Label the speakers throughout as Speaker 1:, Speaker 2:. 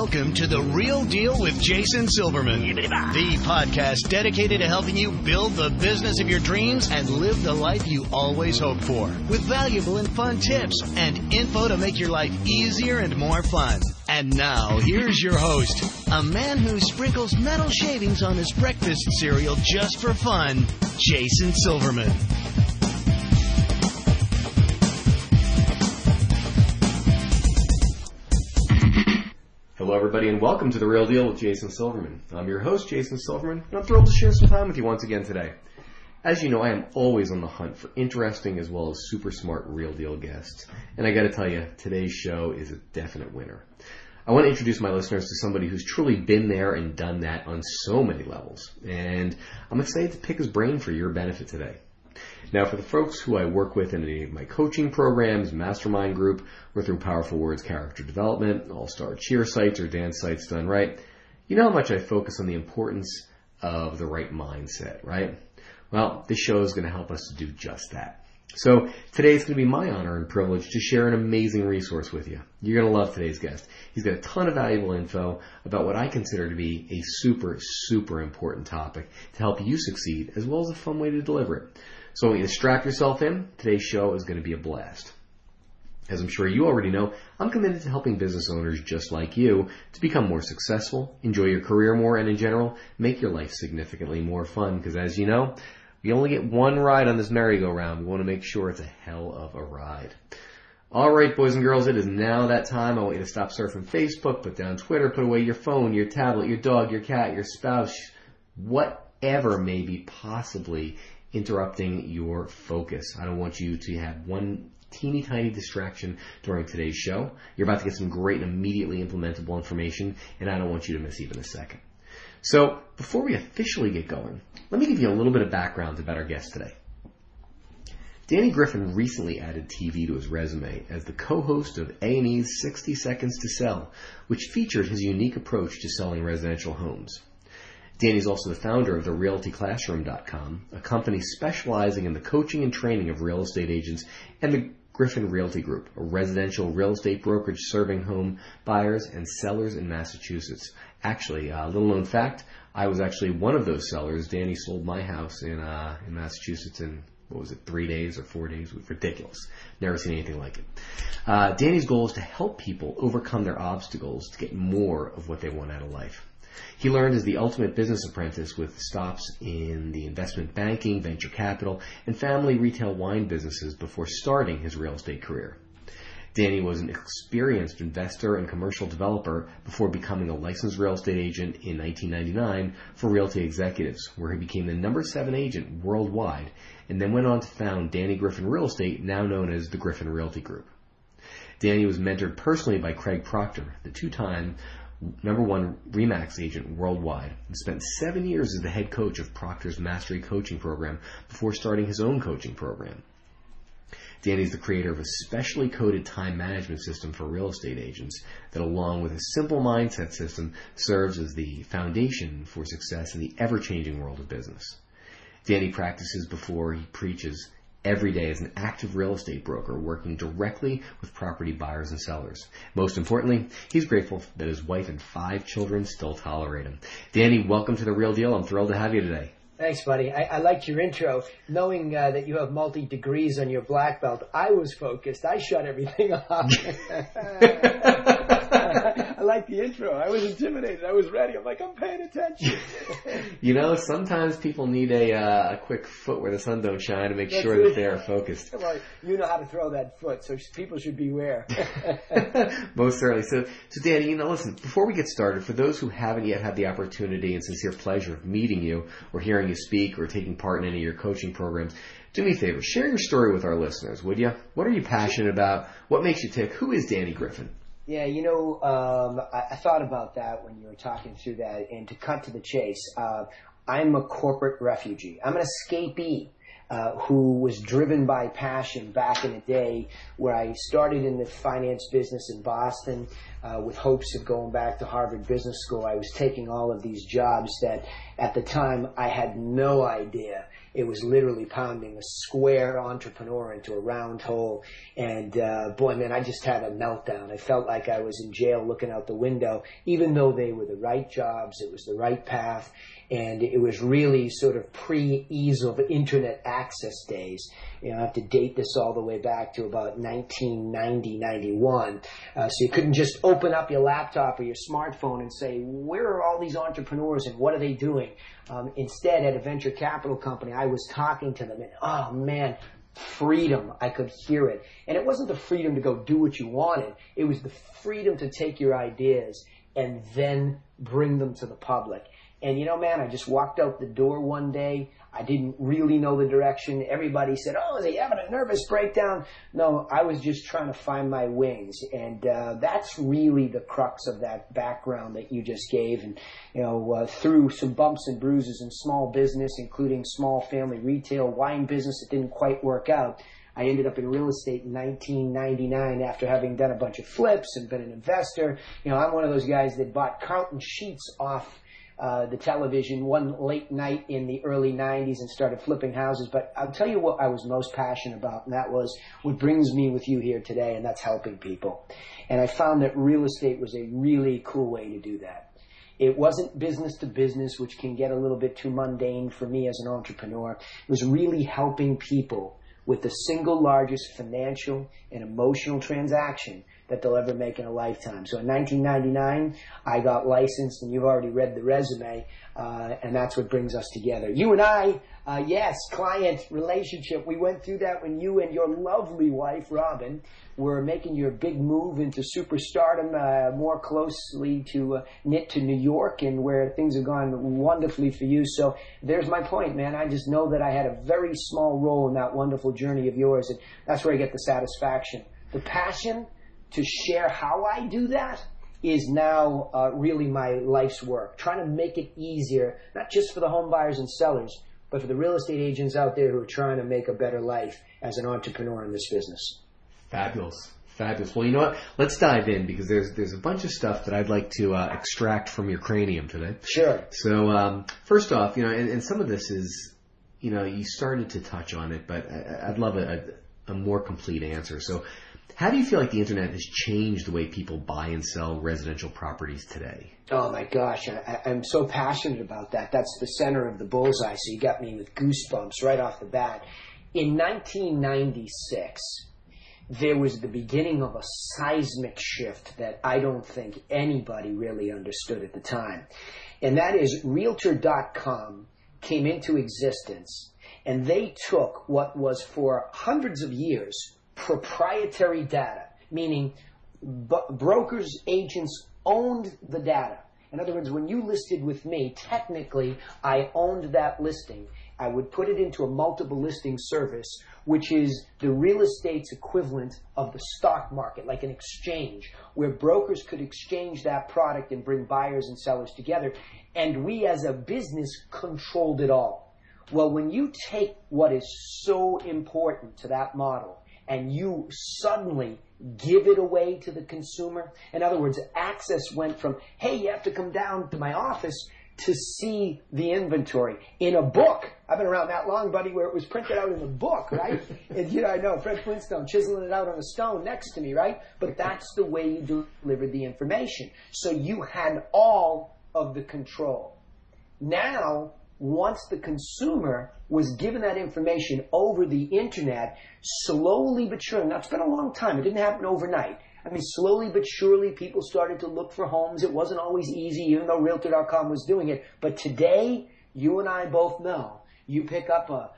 Speaker 1: Welcome to The Real Deal with Jason Silverman, the podcast dedicated to helping you build the business of your dreams and live the life you always hoped for, with valuable and fun tips and info to make your life easier and more fun. And now, here's your host, a man who sprinkles metal shavings on his breakfast cereal just for fun, Jason Silverman.
Speaker 2: Hello, everybody, and welcome to The Real Deal with Jason Silverman. I'm your host, Jason Silverman, and I'm thrilled to share some time with you once again today. As you know, I am always on the hunt for interesting as well as super smart real deal guests. And I got to tell you, today's show is a definite winner. I want to introduce my listeners to somebody who's truly been there and done that on so many levels. And I'm excited to pick his brain for your benefit today. Now, for the folks who I work with in any of my coaching programs, mastermind group, or through Powerful Words Character Development, All-Star Cheer sites, or dance sites done right, you know how much I focus on the importance of the right mindset, right? Well, this show is going to help us to do just that. So today it's going to be my honor and privilege to share an amazing resource with you. You're going to love today's guest. He's got a ton of valuable info about what I consider to be a super, super important topic to help you succeed, as well as a fun way to deliver it. So when you strap yourself in, today's show is going to be a blast. As I'm sure you already know, I'm committed to helping business owners just like you to become more successful, enjoy your career more, and in general, make your life significantly more fun. Because as you know, we only get one ride on this merry-go-round. We want to make sure it's a hell of a ride. All right, boys and girls, it is now that time. I want you to stop surfing Facebook, put down Twitter, put away your phone, your tablet, your dog, your cat, your spouse, whatever may be possibly interrupting your focus. I don't want you to have one teeny tiny distraction during today's show. You're about to get some great and immediately implementable information, and I don't want you to miss even a second. So before we officially get going, let me give you a little bit of background about our guest today. Danny Griffin recently added TV to his resume as the co-host of A&E's 60 Seconds to Sell, which featured his unique approach to selling residential homes. Danny's also the founder of the RealtyClassroom.com, a company specializing in the coaching and training of real estate agents, and the Griffin Realty Group, a residential real estate brokerage serving home buyers and sellers in Massachusetts. Actually, a little known fact, I was actually one of those sellers. Danny sold my house in Massachusetts in, 3 days or 4 days? It was ridiculous. Never seen anything like it. Danny's goal is to help people overcome their obstacles to get more of what they want out of life. He learned as the ultimate business apprentice with stops in the investment banking, venture capital, and family retail wine businesses before starting his real estate career. Danny was an experienced investor and commercial developer before becoming a licensed real estate agent in 1999 for Realty Executives, where he became the number 7 agent worldwide, and then went on to found Danny Griffin Real Estate, now known as the Griffin Realty Group. Danny was mentored personally by Craig Proctor, the 2-time number 1 RE/MAX agent worldwide, and spent 7 years as the head coach of Proctor's Mastery Coaching Program before starting his own coaching program. Danny is the creator of a specially coded time management system for real estate agents that, along with a simple mindset system, serves as the foundation for success in the ever-changing world of business. Danny practices before he preaches every day as an active real estate broker working directly with property buyers and sellers. Most importantly, he's grateful that his wife and 5 children still tolerate him. Danny, welcome to The Real Deal. I'm thrilled to have you today.
Speaker 3: Thanks, buddy. I liked your intro. Knowing that you have multi-degrees on your black belt, I was focused. I shut everything off. I like the intro. I was intimidated. I was ready. I'm like, I'm paying attention.
Speaker 2: You know, sometimes people need a quick foot where the sun don't shine to make sure that they are focused.
Speaker 3: Well, you know how to throw that foot, so people should beware.
Speaker 2: Most certainly. So Danny, listen, before we get started, for those who haven't yet had the opportunity and sincere pleasure of meeting you or hearing you speak or taking part in any of your coaching programs, do me a favor, share your story with our listeners, would you? What are you passionate about? What makes you tick? Who is Danny Griffin?
Speaker 3: Yeah, I thought about that when you were talking through that. And to cut to the chase, I'm a corporate refugee. I'm an escapee who was driven by passion back in the day where I started in the finance business in Boston with hopes of going back to Harvard Business School. I was taking all of these jobs that at the time I had no idea it was literally pounding a square entrepreneur into a round hole. And boy, man, I just had a meltdown. I felt like I was in jail looking out the window, even though they were the right jobs, it was the right path, and it was really sort of pre-ease of internet access days. You know, I have to date this all the way back to about 1990, 91. So you couldn't just open up your laptop or your smartphone and say, where are all these entrepreneurs and what are they doing? Instead, at a venture capital company, I was talking to them and, oh man, freedom. I could hear it. And it wasn't the freedom to go do what you wanted. It was the freedom to take your ideas and then bring them to the public. And you know, man, I just walked out the door one day. I didn't really know the direction. Everybody said, oh, is he having a nervous breakdown? No, I was just trying to find my wings. And that's really the crux of that background that you just gave. And, you know, through some bumps and bruises in small business, including small family retail, wine business that didn't quite work out, I ended up in real estate in 1999 after having done a bunch of flips and been an investor. You know, I'm one of those guys that bought carton sheets off the television one late night in the early 90s and started flipping houses. But I'll tell you what I was most passionate about, and that was what brings me with you here today, and that's helping people. And I found that real estate was a really cool way to do that. It wasn't business to business, which can get a little bit too mundane for me as an entrepreneur. It was really helping people with the single largest financial and emotional transaction that they'll ever make in a lifetime. So in 1999, I got licensed, and you've already read the resume, and that's what brings us together. You and I, yes, client relationship. We went through that when you and your lovely wife, Robin, were making your big move into superstardom, more closely to knit to New York, and where things have gone wonderfully for you. So there's my point, man. I just know that I had a very small role in that wonderful journey of yours, and that's where I get the satisfaction. The passion to share how I do that is now really my life's work. Trying to make it easier, not just for the home buyers and sellers, but for the real estate agents out there who are trying to make a better life as an entrepreneur in this business.
Speaker 2: Fabulous. Fabulous. Well, you know what? Let's dive in, because there's a bunch of stuff that I'd like to extract from your cranium today.
Speaker 3: Sure.
Speaker 2: So first off, you know, and some of this is, you know, you started to touch on it, but I'd love a more complete answer. So how do you feel like the internet has changed the way people buy and sell residential properties today?
Speaker 3: Oh my gosh, I'm so passionate about that. That's the center of the bullseye, so you got me with goosebumps right off the bat. In 1996, there was the beginning of a seismic shift that I don't think anybody really understood at the time. And that is Realtor.com came into existence, and they took what was for hundreds of years proprietary data, meaning brokers, agents owned the data. In other words, when you listed with me, technically I owned that listing. I would put it into a multiple listing service, which is the real estate's equivalent of the stock market, like an exchange, where brokers could exchange that product and bring buyers and sellers together. And we as a business controlled it all. Well, when you take what is so important to that model and you suddenly give it away to the consumer. In other words, access went from, hey, you have to come down to my office to see the inventory in a book. I've been around that long, buddy, where it was printed out in a book, right? And you know, I know, Fred Flintstone chiseling it out on a stone next to me, right? But that's the way you delivered the information. So you had all of the control. Now, once the consumer was given that information over the internet, slowly but surely, now it's been a long time, it didn't happen overnight. I mean, slowly but surely people started to look for homes. It wasn't always easy, even though Realtor.com was doing it. But today, you and I both know, you pick up a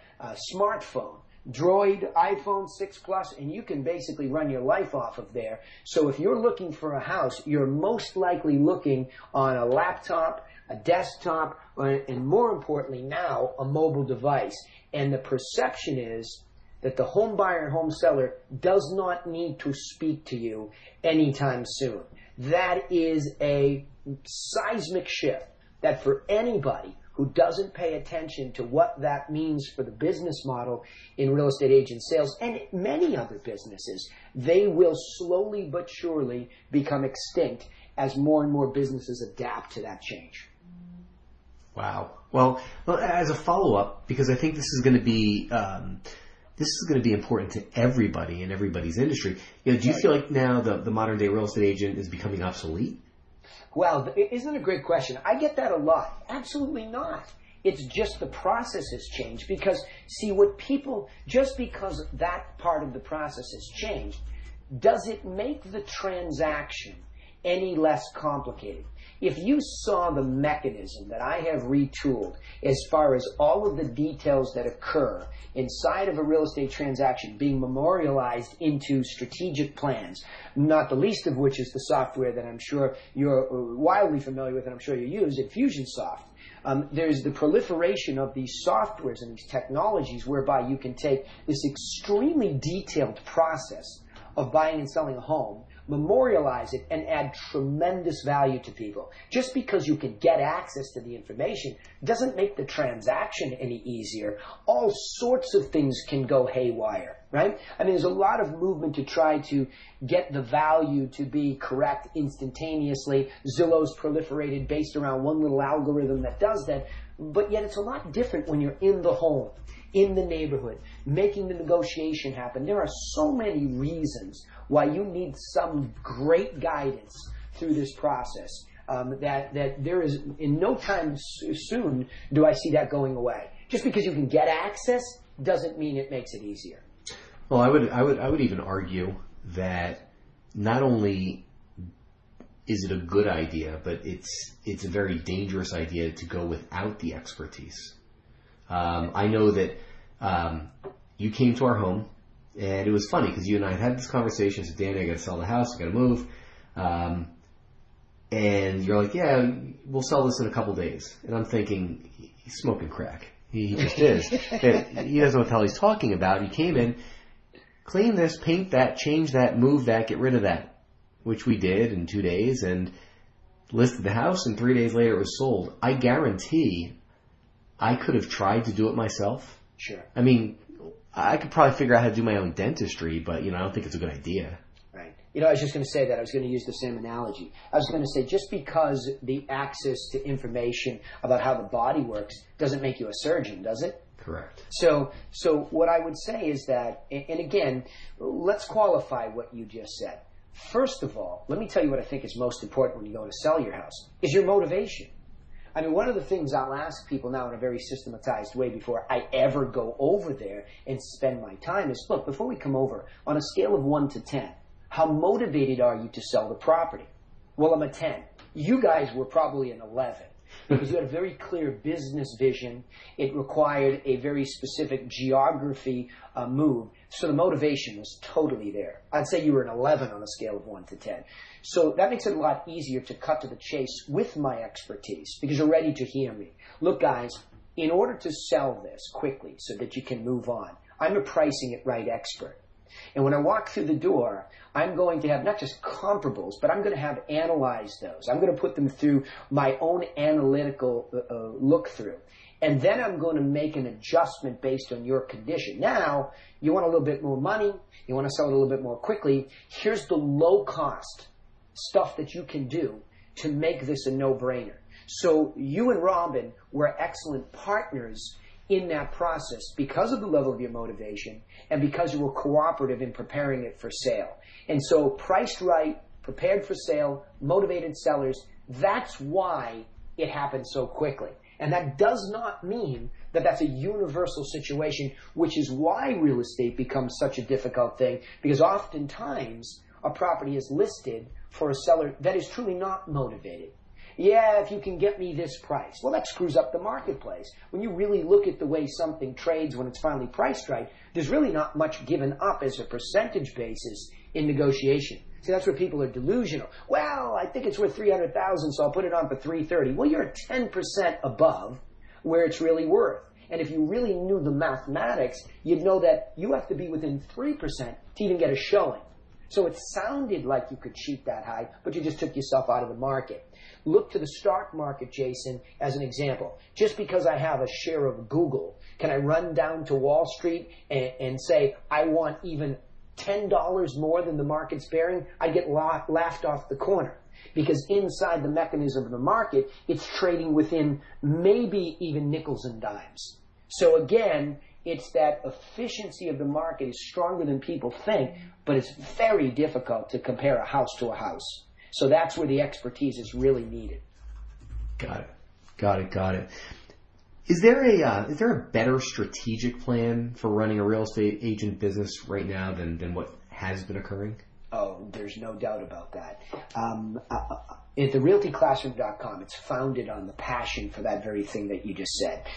Speaker 3: smartphone, Droid, iPhone 6 Plus, and you can basically run your life off of there. So if you're looking for a house, you're most likely looking on a laptop, a desktop, and more importantly now, a mobile device. And the perception is that the home buyer and home seller does not need to speak to you anytime soon. That is a seismic shift that for anybody who doesn't pay attention to what that means for the business model in real estate agent sales and many other businesses, they will slowly but surely become extinct as more and more businesses adapt to that change.
Speaker 2: Wow. Well, as a follow-up, because I think this is going to be important to everybody in everybody's industry. Do you feel like now the modern day real estate agent is becoming obsolete?
Speaker 3: Well, isn't it a great question? I get that a lot. Absolutely not. It's just the process has changed because, see, just because that part of the process has changed, does it make the transaction any less complicated? If you saw the mechanism that I have retooled as far as all of the details that occur inside of a real estate transaction being memorialized into strategic plans, not the least of which is the software that I'm sure you're wildly familiar with and I'm sure you use, Infusionsoft. There's the proliferation of these softwares and these technologies whereby you can take this extremely detailed process of buying and selling a home, memorialize it, and add tremendous value to people. Just because you can get access to the information doesn't make the transaction any easier. All sorts of things can go haywire, right? I mean, there's a lot of movement to try to get the value to be correct instantaneously. Zillow's proliferated based around one little algorithm that does that. But yet it's a lot different when you're in the home, in the neighborhood, making the negotiation happen. There are so many reasons why you need some great guidance through this process that there is, in no time soon, do I see that going away. Just because you can get access doesn't mean it makes it easier.
Speaker 2: Well, I would even argue that not only is it a good idea, but it's a very dangerous idea to go without the expertise. I know that you came to our home, and it was funny because you and I had this conversation. I said, Danny, I got to sell the house. I got to move. And you're like, yeah, we'll sell this in a couple days. And I'm thinking, he's smoking crack. He just is. He doesn't know what the hell he's talking about. He came in, clean this, paint that, change that, move that, get rid of that, which we did in 2 days, and listed the house, and 3 days later it was sold. I guarantee I could have tried to do it myself.
Speaker 3: Sure.
Speaker 2: I mean, I could probably figure out how to do my own dentistry, but, I don't think it's a good idea.
Speaker 3: Right. I was just going to say that. I was going to use the same analogy. I was going to say just because the access to information about how the body works doesn't make you a surgeon, does it?
Speaker 2: Correct.
Speaker 3: So what I would say is that, and again, let's qualify what you just said. First of all, let me tell you what I think is most important when you go to sell your house, is your motivation. I mean, one of the things I'll ask people now in a very systematized way before I ever go over there and spend my time is, look, before we come over, on a scale of 1 to 10, how motivated are you to sell the property? Well, I'm a 10. You guys were probably an 11 because you had a very clear business vision. It required a very specific geography move. So the motivation was totally there. I'd say you were an 11 on a scale of 1 to 10. So that makes it a lot easier to cut to the chase with my expertise because you're ready to hear me. Look, guys, in order to sell this quickly so that you can move on, I'm a pricing it right expert. And when I walk through the door, I'm going to have not just comparables, but I'm going to have analyzed those. I'm going to put them through my own analytical look through. And then I'm going to make an adjustment based on your condition. Now, you want a little bit more money. You want to sell it a little bit more quickly. Here's the low-cost stuff that you can do to make this a no-brainer. So you and Robin were excellent partners in that process because of the level of your motivation and because you were cooperative in preparing it for sale. And so priced right, prepared for sale, motivated sellers, that's why it happened so quickly. And that does not mean that that's a universal situation, which is why real estate becomes such a difficult thing, because oftentimes a property is listed for a seller that is truly not motivated. Yeah, if you can get me this price. Well, that screws up the marketplace. When you really look at the way something trades when it's finally priced right, there's really not much given up as a percentage basis in negotiation. See, that's where people are delusional. Well, I think it's worth $300,000, so I'll put it on for $330,000. Well, you're 10% above where it's really worth. And if you really knew the mathematics, you'd know that you have to be within 3% to even get a showing. So it sounded like you could cheat that high, but you just took yourself out of the market. Look to the stock market, Jason, as an example. Just because I have a share of Google, can I run down to Wall Street and say, I want even $10 more than the market's bearing, I get laughed off the corner. Because inside the mechanism of the market, it's trading within maybe even nickels and dimes. So again, it's that efficiency of the market is stronger than people think, but it's very difficult to compare a house to a house. So that's where the expertise is really needed.
Speaker 2: Got it. Is there a better strategic plan for running a real estate agent business right now than what has been occurring?
Speaker 3: Oh, there's no doubt about that. At therealtyclassroom.com, it's founded on the passion for that very thing that you just said.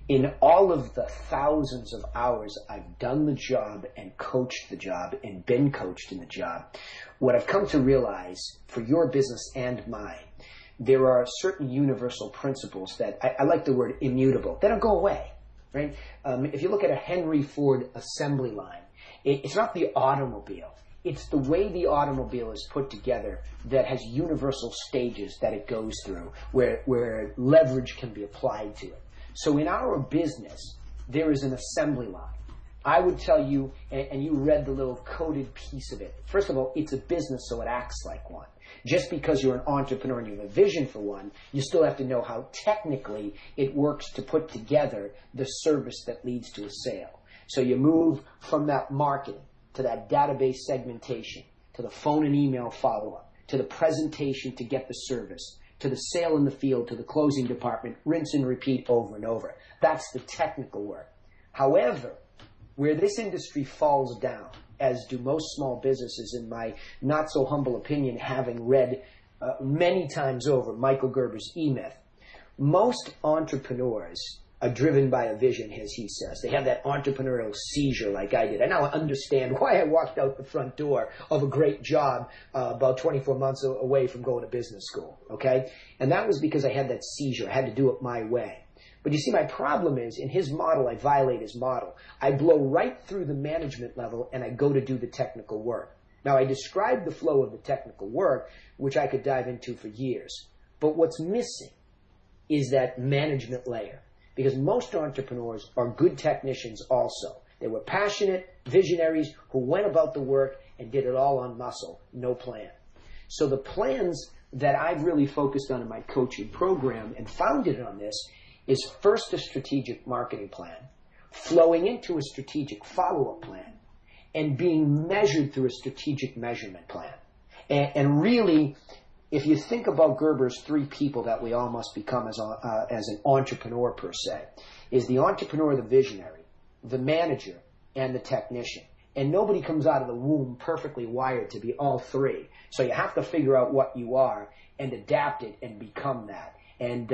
Speaker 3: In all of the thousands of hours I've done the job and coached the job and been coached in the job, what I've come to realize for your business and mine, there are certain universal principles that I like the word immutable. They don't go away, right? If you look at a Henry Ford assembly line, it's not the automobile. It's the way the automobile is put together that has universal stages that it goes through where leverage can be applied to it. So in our business, there is an assembly line. I would tell you, and you read the little coded piece of it. First of all, it's a business, so it acts like one. Just because you're an entrepreneur and you have a vision for one, you still have to know how technically it works to put together the service that leads to a sale. So you move from that marketing to that database segmentation, to the phone and email follow-up, to the presentation to get the service, to the sale in the field, to the closing department, rinse and repeat over and over. That's the technical work. However, where this industry falls down, as do most small businesses in my not so humble opinion, having read many times over Michael Gerber's E-Myth, most entrepreneurs are driven by a vision, as he says. They have that entrepreneurial seizure like I did. I now understand why I walked out the front door of a great job about 24 months away from going to business school, okay? And that was because I had that seizure. I had to do it my way. But you see, my problem is, in his model, I violate his model. I blow right through the management level, and I go to do the technical work. Now, I described the flow of the technical work, which I could dive into for years. But what's missing is that management layer. Because most entrepreneurs are good technicians also. They were passionate visionaries who went about the work and did it all on muscle, no plan. So the plans that I've really focused on in my coaching program and founded on this is first a strategic marketing plan, flowing into a strategic follow-up plan, and being measured through a strategic measurement plan. And really, if you think about Gerber's three people that we all must become as an entrepreneur per se, is the entrepreneur, the visionary, the manager, and the technician. And nobody comes out of the womb perfectly wired to be all three. So you have to figure out what you are and adapt it and become that. And,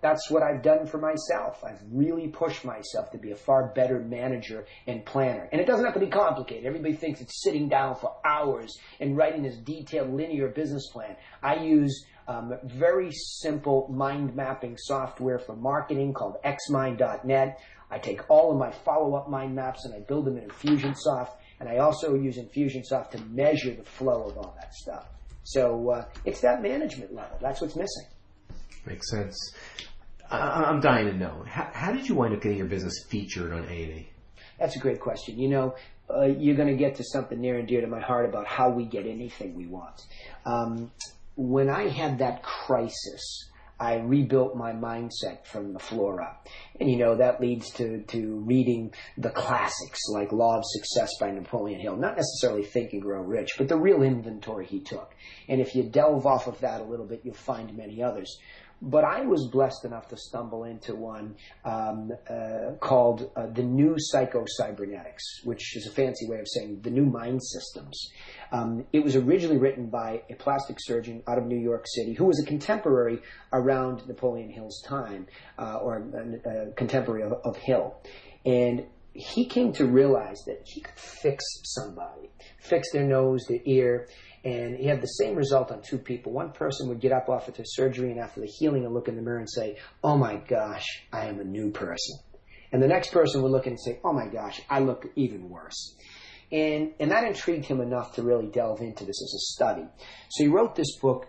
Speaker 3: that's what I've done for myself. I've really pushed myself to be a far better manager and planner. And it doesn't have to be complicated. Everybody thinks it's sitting down for hours and writing this detailed linear business plan. I use very simple mind mapping software for marketing called xmind.net. I take all of my follow-up mind maps and I build them in Infusionsoft. And I also use Infusionsoft to measure the flow of all that stuff. So it's that management level. That's what's missing.
Speaker 2: Makes sense. I'm dying to know. How did you wind up getting your business featured on A&E?
Speaker 3: That's a great question. You're going to get to something near and dear to my heart about how we get anything we want. When I had that crisis, I rebuilt my mindset from the floor up. And, that leads to reading the classics like Law of Success by Napoleon Hill. Not necessarily Think and Grow Rich, but the real inventory he took. And if you delve off of that a little bit, you'll find many others. But I was blessed enough to stumble into one called The New Psycho-Cybernetics, which is a fancy way of saying the new mind systems. It was originally written by a plastic surgeon out of New York City who was a contemporary around Napoleon Hill's time, or a contemporary of Hill. And he came to realize that he could fix somebody, fix their nose, their ear, and he had the same result on two people. One person would get up off of their surgery and after the healing and look in the mirror and say, "Oh my gosh, I am a new person." And the next person would look and say, "Oh my gosh, I look even worse." And that intrigued him enough to really delve into this as a study. So he wrote this book,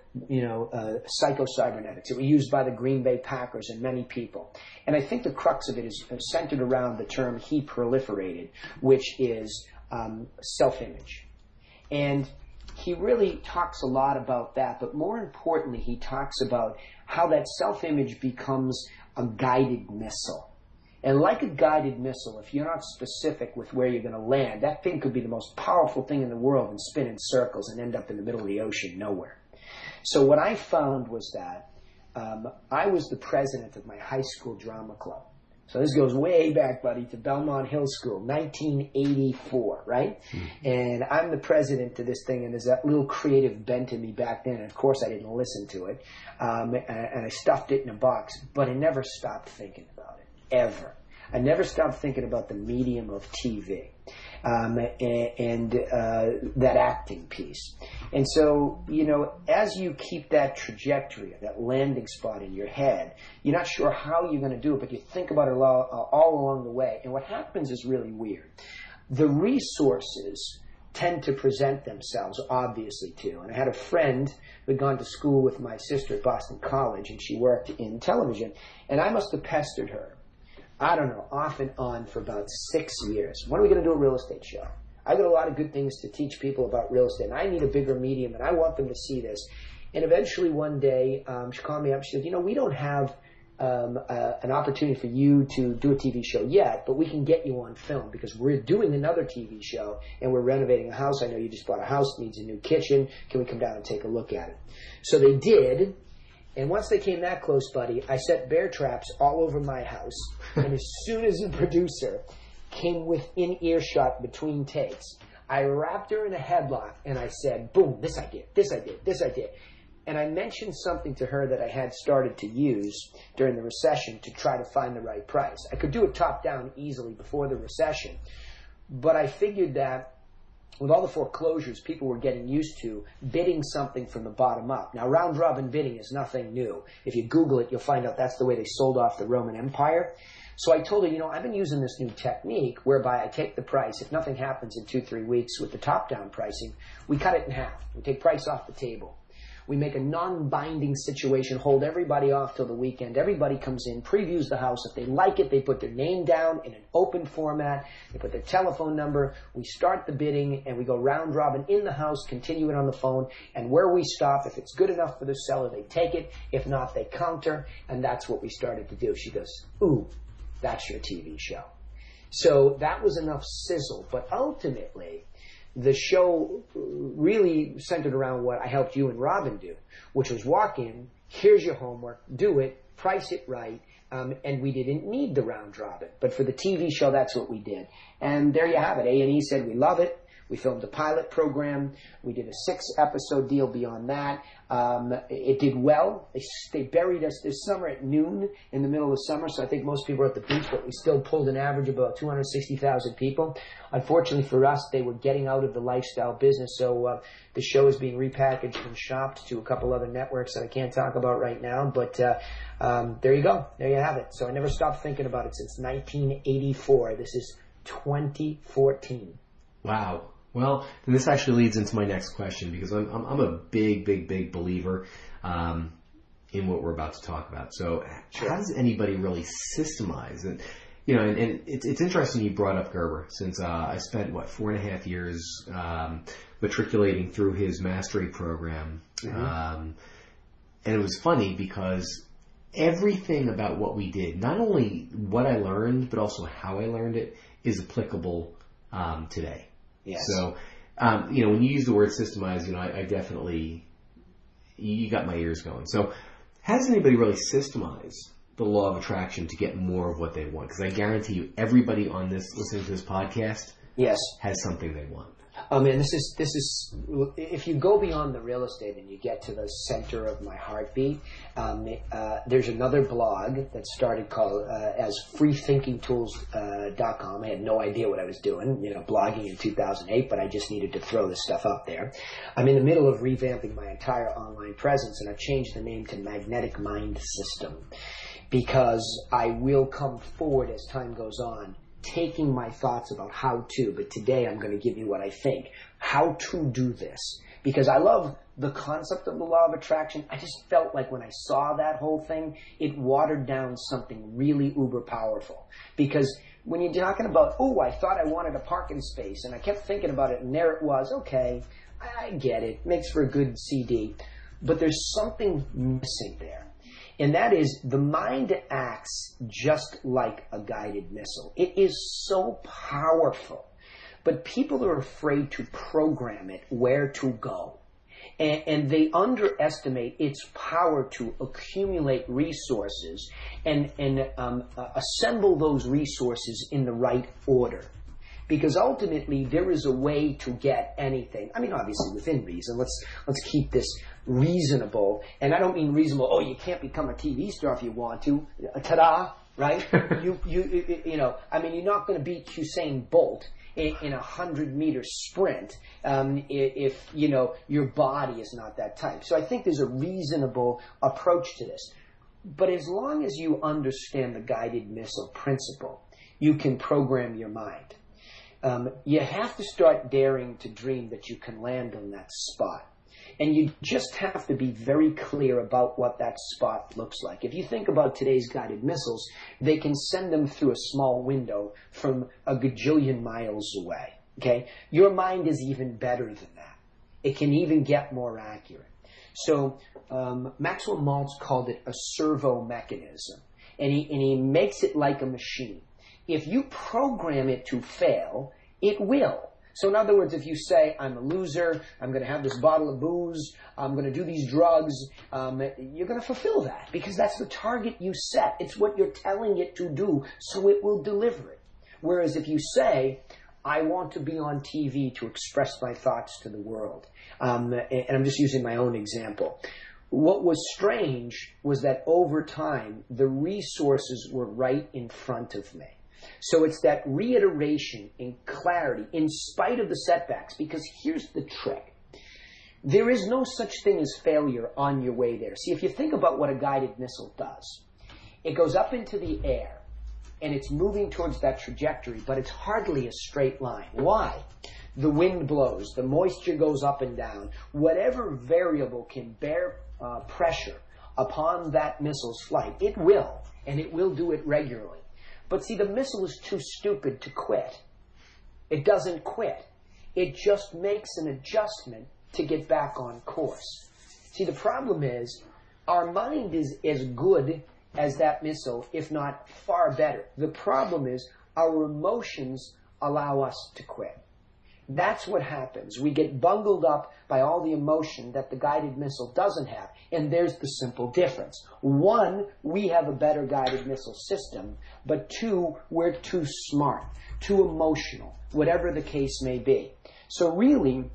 Speaker 3: Psycho-Cybernetics. It was used by the Green Bay Packers and many people. And I think the crux of it is centered around the term he proliferated, which is self-image. And he really talks a lot about that, but more importantly, he talks about how that self-image becomes a guided missile. And like a guided missile, if you're not specific with where you're going to land, that thing could be the most powerful thing in the world and spin in circles and end up in the middle of the ocean nowhere. So what I found was that I was the president of my high school drama club. So this goes way back, buddy, to Belmont Hill School, 1984, right? Mm-hmm. And I'm the president of this thing, and there's that little creative bent in me back then. And of course, I didn't listen to it, and I stuffed it in a box. But I never stopped thinking about it, ever. I never stopped thinking about the medium of TV and that acting piece. And so, as you keep that trajectory, that landing spot in your head, you're not sure how you're going to do it, but you think about it all along the way. And what happens is really weird. The resources tend to present themselves, obviously, too. And I had a friend who had gone to school with my sister at Boston College, and she worked in television. And I must have pestered her, I don't know, off and on for about 6 years. When are we going to do a real estate show? I've got a lot of good things to teach people about real estate, and I need a bigger medium, and I want them to see this. And eventually one day, she called me up. She said, we don't have an opportunity for you to do a TV show yet, but we can get you on film because we're doing another TV show, and we're renovating a house. I know you just bought a house, needs a new kitchen. Can we come down and take a look at it? So they did. And once they came that close, buddy, I set bear traps all over my house. And as soon as the producer came within earshot between takes, I wrapped her in a headlock and I said, boom, this I did, this I did, this I did. And I mentioned something to her that I had started to use during the recession to try to find the right price. I could do it top down easily before the recession. But I figured that with all the foreclosures, people were getting used to bidding something from the bottom up. Now, round-robin bidding is nothing new. If you Google it, you'll find out that's the way they sold off the Roman Empire. So I told her, I've been using this new technique whereby I take the price. If nothing happens in 2-3 weeks with the top-down pricing, we cut it in half. We take price off the table. We make a non-binding situation, hold everybody off till the weekend. Everybody comes in, previews the house. If they like it, they put their name down in an open format. They put their telephone number. We start the bidding, and we go round robin in the house, continue it on the phone. And where we stop, if it's good enough for the seller, they take it. If not, they counter. And that's what we started to do. She goes, ooh, that's your TV show. So that was enough sizzle. But ultimately, the show really centered around what I helped you and Robin do, which was walk in, here's your homework, do it, price it right, and we didn't need the round robin. But for the TV show, that's what we did. And there you have it. A&E said we love it. We filmed a pilot program. We did a 6-episode deal beyond that. It did well. They buried us this summer at noon in the middle of summer, so I think most people were at the beach, but we still pulled an average of about 260,000 people. Unfortunately for us, they were getting out of the lifestyle business, so the show is being repackaged and shopped to a couple other networks that I can't talk about right now, but there you go. There you have it. So I never stopped thinking about it since 1984. This is 2014.
Speaker 2: Wow. Well, then this actually leads into my next question because I'm a big believer in what we're about to talk about. So, how does anybody really systemize? And and it's interesting you brought up Gerber since I spent 4.5 years matriculating through his mastery program, and it was funny because everything about what we did, not only what I learned but also how I learned it, is applicable today.
Speaker 3: Yes.
Speaker 2: So, when you use the word systemize, I definitely, you got my ears going. So, how does anybody really systemize the law of attraction to get more of what they want? Because I guarantee you, everybody on this, listening to this podcast, has something they want.
Speaker 3: Oh man, this is if you go beyond the real estate and you get to the center of my heartbeat, there's another blog that started called as freethinkingtools.com. I had no idea what I was doing, blogging in 2008, but I just needed to throw this stuff up there. I'm in the middle of revamping my entire online presence, and I've changed the name to Magnetic Mind System because I will come forward as time goes on, taking my thoughts about how to, but today I'm going to give you what I think, how to do this. because I love the concept of the law of attraction. I just felt like when I saw that whole thing, it watered down something really uber powerful. Because when you're talking about, oh, I thought I wanted a parking space, and I kept thinking about it, and there it was. Okay, I get it. Makes for a good CD. But there's something missing there. And that is, the mind acts just like a guided missile. It is so powerful. But people are afraid to program it where to go. And they underestimate its power to accumulate resources and assemble those resources in the right order. Because ultimately, there is a way to get anything. I mean, obviously within reason. Let's keep this reasonable. And I don't mean reasonable, oh, you can't become a TV star if you want to. Ta-da, right? You know, I mean, you're not going to beat Usain Bolt in a 100-meter sprint if, you know, your body is not that type. So I think there's a reasonable approach to this. But as long as you understand the guided missile principle, you can program your mind. You have to start daring to dream that you can land on that spot. And you just have to be very clear about what that spot looks like. If you think about today's guided missiles, they can send them through a small window from a gajillion miles away. Okay? Your mind is even better than that. It can even get more accurate. So Maxwell Maltz called it a servo mechanism. And he makes it like a machine. If you program it to fail, it will. So in other words, if you say, I'm a loser, I'm going to have this bottle of booze, I'm going to do these drugs, you're going to fulfill that because that's the target you set. It's what you're telling it to do, so it will deliver it. Whereas if you say, I want to be on TV to express my thoughts to the world, and I'm just using my own example, what was strange was that over time, the resources were right in front of me. So it's that reiteration and clarity in spite of the setbacks, because here's the trick. There is no such thing as failure on your way there. See, if you think about what a guided missile does, it goes up into the air and it's moving towards that trajectory, but it's hardly a straight line. Why? The wind blows, the moisture goes up and down. Whatever variable can bear pressure upon that missile's flight, it will, and it will do it regularly. But see, the missile is too stupid to quit. It doesn't quit. It just makes an adjustment to get back on course. See, the problem is our mind is as good as that missile, if not far better. The problem is our emotions allow us to quit. That's what happens. We get bungled up by all the emotion that the guided missile doesn't have. And there's the simple difference. One, we have a better guided missile system. But two, we're too smart, too emotional, whatever the case may be. So really,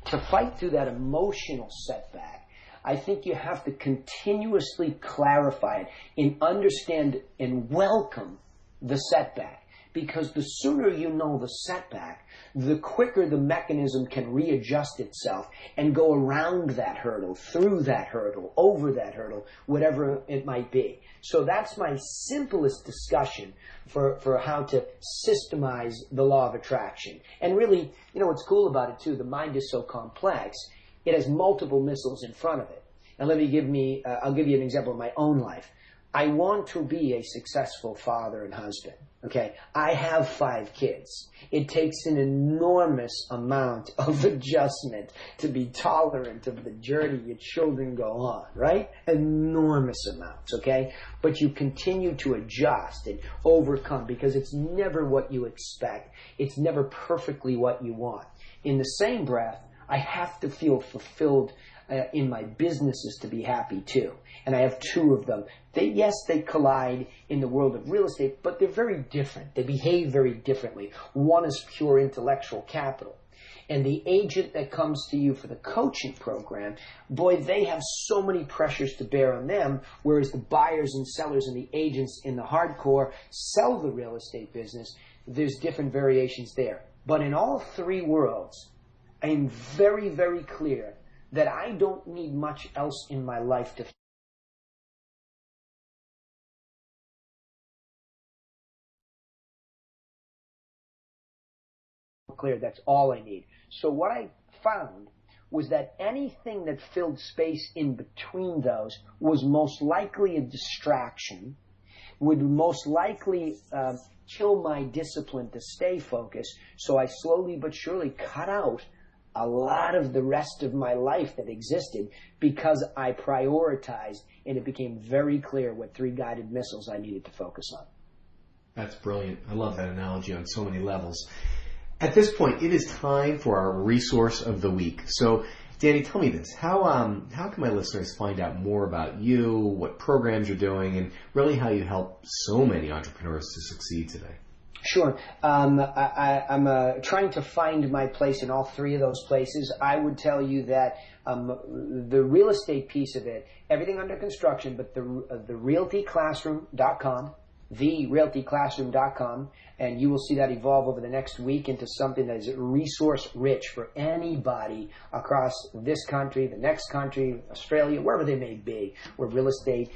Speaker 3: to fight through that emotional setback, I think you have to continuously clarify it and understand and welcome the setback. Because the sooner you know the setback, the quicker the mechanism can readjust itself and go around that hurdle, through that hurdle, over that hurdle, whatever it might be. So that's my simplest discussion for how to systemize the law of attraction. And really, you know what's cool about it too, the mind is so complex, it has multiple missiles in front of it. And I'll give you an example of my own life. I want to be a successful father and husband. Okay, I have 5 kids. It takes an enormous amount of adjustment to be tolerant of the journey your children go on, right? Enormous amounts, okay? But you continue to adjust and overcome because it's never what you expect. It's never perfectly what you want. In the same breath, I have to feel fulfilled in my businesses to be happy too. And I have 2 of them. They collide in the world of real estate, but they're very different. They behave very differently. One is pure intellectual capital. And the agent that comes to you for the coaching program, boy, they have so many pressures to bear on them, whereas the buyers and sellers and the agents in the hardcore sell the real estate business. There's different variations there. But in all 3 worlds, I am very, very clear that I don't need much else in my life to clear. That's all I need. So what I found was that anything that filled space in between those was most likely a distraction, would most likely kill my discipline to stay focused. So I slowly but surely cut out a lot of the rest of my life that existed because I prioritized, and it became very clear what 3 guided missiles I needed to focus on.
Speaker 2: That's brilliant. I love that analogy on so many levels. At this point, it is time for our resource of the week. So, Danny, tell me this. How can my listeners find out more about you, what programs you're doing, and really how you help so many entrepreneurs to succeed today?
Speaker 3: Sure. I'm trying to find my place in all 3 of those places. I would tell you that the real estate piece of it, everything under construction, but the realtyclassroom.com, therealtyclassroom.com, and you will see that evolve over the next week into something that is resource rich for anybody across this country, the next country, Australia, wherever they may be, where real estate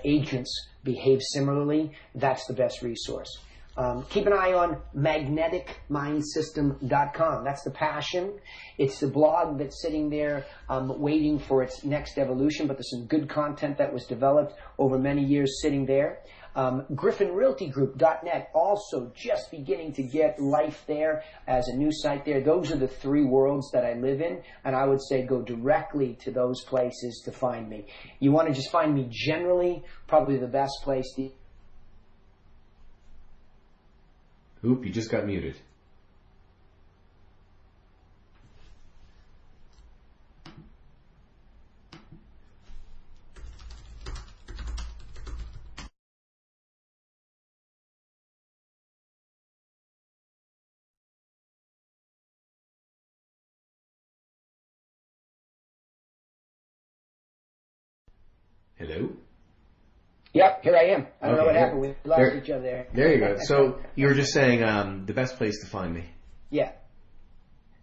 Speaker 3: agents behave similarly. That's the best resource. Keep an eye on magneticmindsystem.com. That's the passion. It's the blog that's sitting there waiting for its next evolution, but there's some good content that was developed over many years sitting there. GriffinRealtyGroup.net, also just beginning to get life there as a new site there. Those are the 3 worlds that I live in, and I would say go directly to those places to find me. You want to just find me generally, probably the best place to...
Speaker 2: Oop, you just got muted. Hello?
Speaker 3: Yep, here I am. I don't know what
Speaker 2: Okay.
Speaker 3: happened. We lost each other there.
Speaker 2: There you go. So you were just saying the best place to find me.
Speaker 3: Yeah.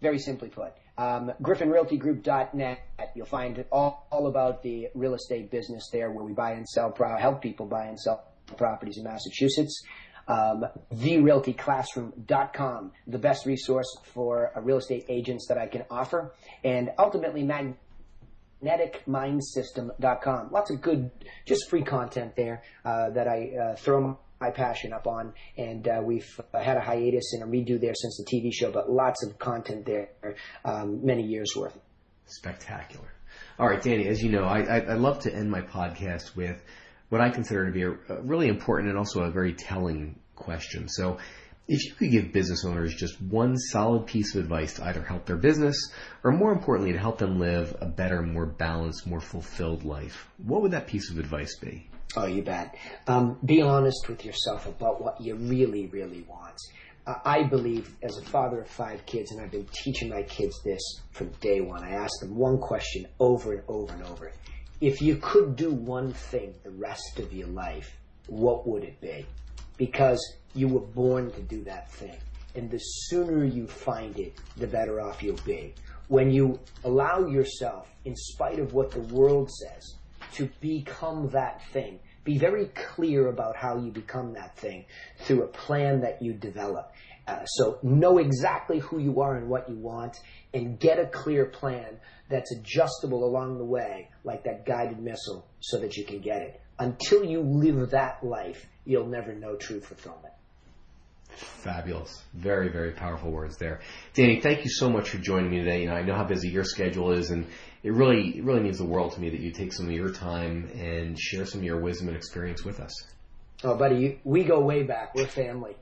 Speaker 3: Very simply put. GriffinRealtyGroup.net. You'll find all about the real estate business there, where we buy and sell, help people buy and sell properties in Massachusetts. TheRealtyClassroom.com, the best resource for real estate agents that I can offer. And ultimately, magneticmindsystem.com. Lots of good, just free content there that I throw my passion up on, and we've had a hiatus and a redo there since the TV show, but lots of content there, many years worth.
Speaker 2: Spectacular. All right, Danny, as you know, I love to end my podcast with what I consider to be a really important and also a very telling question. So if you could give business owners just one solid piece of advice to either help their business or, more importantly, to help them live a better, more balanced, more fulfilled life, what would that piece of advice be?
Speaker 3: Oh, you bet. Be honest with yourself about what you really, really want. I believe, as a father of 5 kids, and I've been teaching my kids this from day one, I ask them one question over and over and over. If you could do one thing the rest of your life, what would it be? Because you were born to do that thing. And the sooner you find it, the better off you'll be. When you allow yourself, in spite of what the world says, to become that thing, be very clear about how you become that thing through a plan that you develop. So know exactly who you are and what you want, and get a clear plan that's adjustable along the way, like that guided missile, so that you can get it. Until you live that life, you'll never know true fulfillment.
Speaker 2: Fabulous. Very, very powerful words there. Danny, thank you so much for joining me today. I know how busy your schedule is, and it really means the world to me that you take some of your time and share some of your wisdom and experience with us.
Speaker 3: Oh, buddy, we go way back. We're family.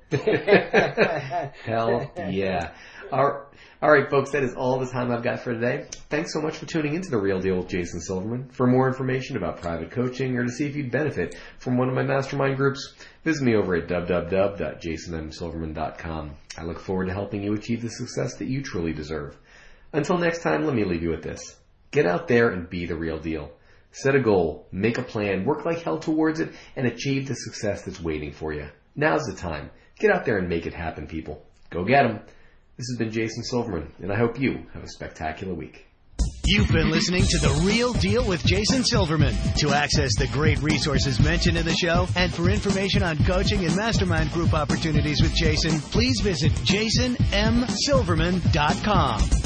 Speaker 2: Hell yeah. All right, folks, that is all the time I've got for today. Thanks so much for tuning into The Real Deal with Jason Silverman. For more information about private coaching or to see if you'd benefit from one of my mastermind groups, visit me over at www.jasonmsilverman.com. I look forward to helping you achieve the success that you truly deserve. Until next time, let me leave you with this. Get out there and be the real deal. Set a goal, make a plan, work like hell towards it, and achieve the success that's waiting for you. Now's the time. Get out there and make it happen, people. Go get 'em. This has been Jason Silverman, and I hope you have a spectacular week.
Speaker 1: You've been listening to The Real Deal with Jason Silverman. To access the great resources mentioned in the show and for information on coaching and mastermind group opportunities with Jason, please visit jasonmsilverman.com.